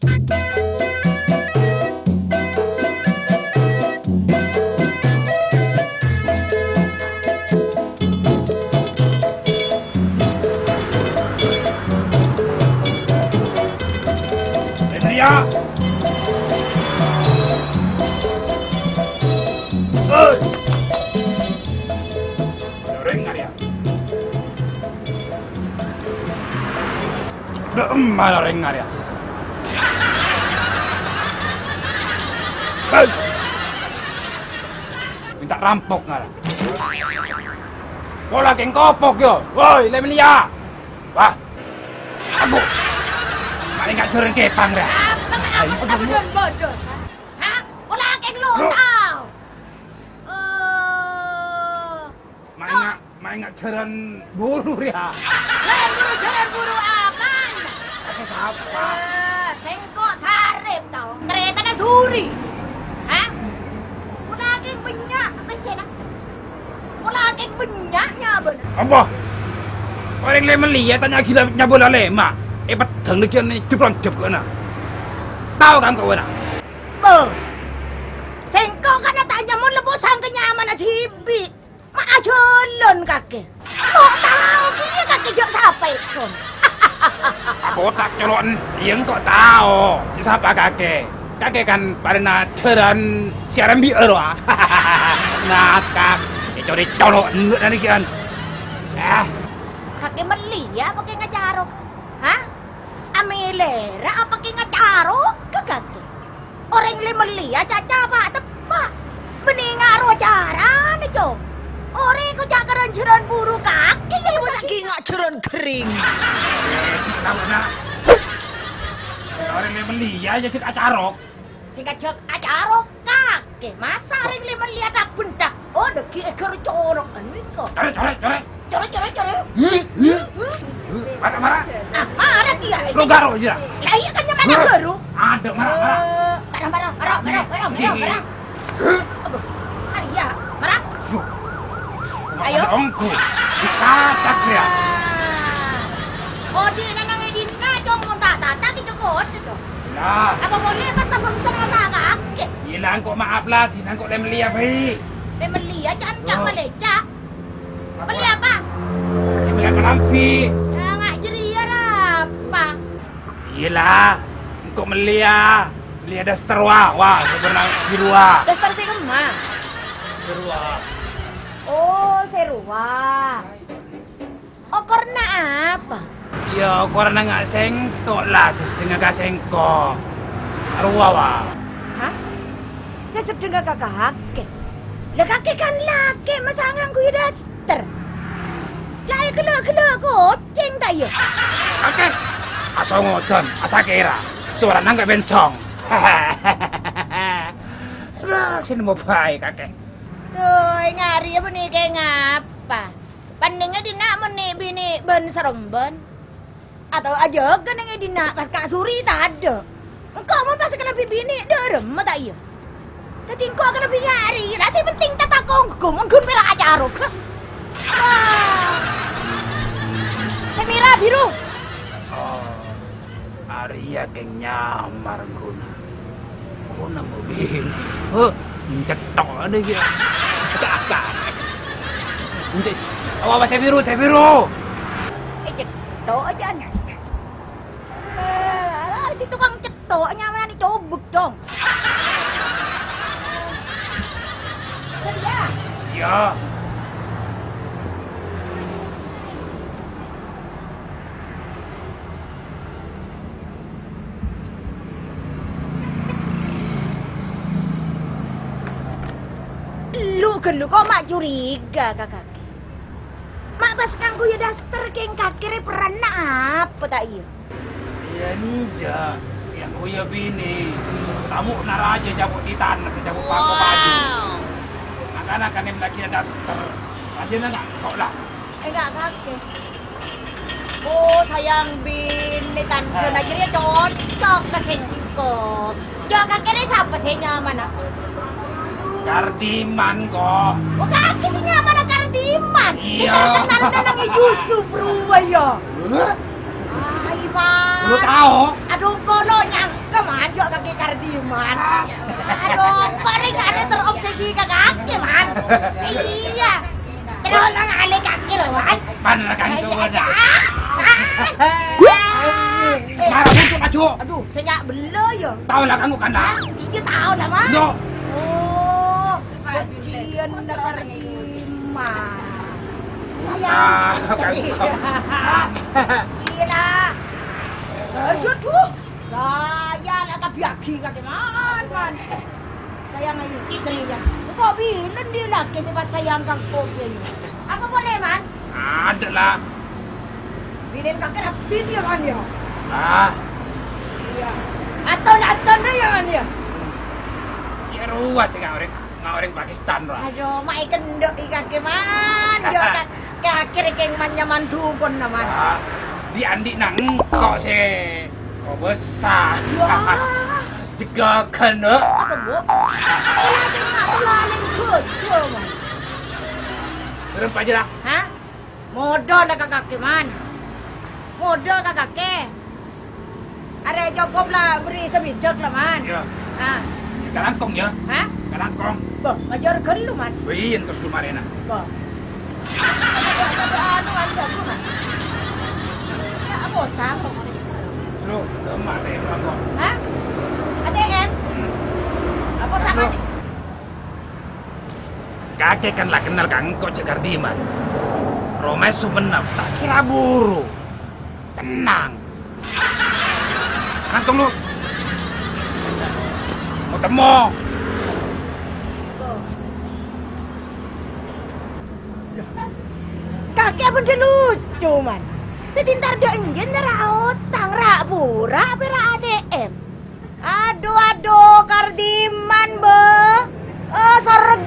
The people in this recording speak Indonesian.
Emilia! Hei! Dengar ya. Malah dengar ya. Hei! Minta rampok nggak? Kau lagi ngopok yo, woi Emilia. Wah, aku. Mari nggak curang kepang dah. Apa bodoh bodoh? Hah? Kau lagi ngelutau? Main nggak curang buru ya. Jalan buru aman. Pakai siapa? Sengkok sarip tau. Keretanya suri. Hah? Kau lagi banyak apa sih nak? Kau lagi banyaknya benar. Apa? Orang lain melihat tanya gila nyabola lema. Betul lagi ni jepron na. Tahu kan kau na? Sengkok kan tanya mau lebusan kenyamanan cibi. Mak ajalon kakek. Mau tahu dia kakek jok siapa son? Aku tak colon, yang kau tahu siapa kakek? Kakek kan pernah ceran siaran biar wah. Nakak, curi colon dari kian. Kakek melia pakai ngajarok. Hah? Amelera apa pakai ngajarok ke kakek? Orang le melia caca pak tepak. Bening ngaruh ajaran itu. Orang kau cakaran jeran buru kaki. Ibu saking nggak jeron kering. Tahu nak? Orang lain melihat aja kita acarok. Singkat jok ajarok kakek. Masa orang le melia tak bentak. Oh deki ekor corok ini kok. Core. Coro. Marah. Ah, marah dia. Lu garo aja. Lah iya kan nyampe garu. Ada marah. Marah. Iya, marah. Ayo. Ongku. Ditatak dia. Oh, di nanang edina jong mo tata kita kot itu. Lah, Apa boleh pas sabang sama kakek? hilang kok maaf lah, hilang kok lem liap hei. Dia melia cancak meleca. Beli apa? Lem liap lampi. Ya nggak jeria apa? Iyalah, kok melia. Melia daster wah, sebenarnya di luar. Dasar si kemah. Serua. Oh, serua. Oh, karena apa? Ya, karena nggak sengkok lah, setengah gak sengkok. Serua wah. Hah? Saya sedang kakek. Lah kakek kan laki, masa nganggu daster. Lah kelo kucing tak ya? Oke. Asa ngoten, asa kira. Suara nangka bensong. Lah, sini mau baik kakek. Duh, ngari apa nih kayak ngapa? Pandingnya dina menik bini ben seremben. Atau aja kan yang dina pas Kak Suri tak ada. Engkau mau pas kena bini derem tak iya? Tapi engkau kena ngari, rasa penting tata kongko mungkin merah acarok. Semira biru. Oh, Arya keng nyamar guna. Guna mobil. Cetok ada dia. Kakak. Untuk apa saya biru? Cetok aja nih. Di tukang cetoknya mana dicobek dong. Ya. Lu kok mak curiga kakak. Mak pas kanggo ya daster keng kakire pernah apa tak iya? Ya ninja. Yang kuya bini. Tamu naraja jabuk di tanah, sejabuk pangko baju. Makanya kan yang lagi ada daster. Aja nggak kok lah. Enggak kakek. Oh sayang bini tante akhirnya cocok ke singkot. Jangan kakeknya siapa sih nyaman ah? Kardiman kok. Oh kakek sih nyaman ah Kardiman. Iya. Saya kenal nang Yusuf berubah ya. Ay, Pak. Lu tahu? Aduh kono nyangkem dok kaki Kardiman. Aduh, kok ini gak ada terobsesi ke kaki, man? Iya. Terus nang ale kaki loh, man. Mana kan tuh ada. Eh, Marah untuk maju. aduh, saya nggak belo ya. Tahu lah kamu kan dah. Iya tahu lah, man. Yo. Oh, kecian dah Kardiman. Ah, kan. Gila. Aduh. Saya nak kabiaki kaki man. Saya ngayu istri ya. Kok bilang dia laki sebab sayang kang kopi. Apa boleh man? Ada lah. Bilin kaki hati dia man ya. Ah, Iya. Aton dia man ya. ya ruas sih ngawring Pakistan lah. Aduh, mai kendok kaki man. Yo kaki keng man nyaman dukun naman. Ah, di andi nang kok se kok besar. Wah. Tiga kena. Apa bu? Iya tengah tulalin kerja man. Turun aja lah. Hah? Modal lah kakak man. Modal kakak ke. Ada cukup lah beri sebijak lah man. Ya, Nah, kalangkong ya. hah? Kalangkong. Bah, ajar gelu man. Wih, terus lumayan ah. Bah. Ada man gelu man. Ya apa sama? Lu, lemah deh kalangkong. Hah? ATM? Apa sama? Kakek kan lah kenal Kang Kok Jakardiman. Romai Sumenep tak kira buru. Tenang. Kantung lu. Mau temu. Kakek pun dia lucu man. Tetintar dia enjen nara utang rak pura apa rak ATM. Aduh Kardiman be. Oh sorga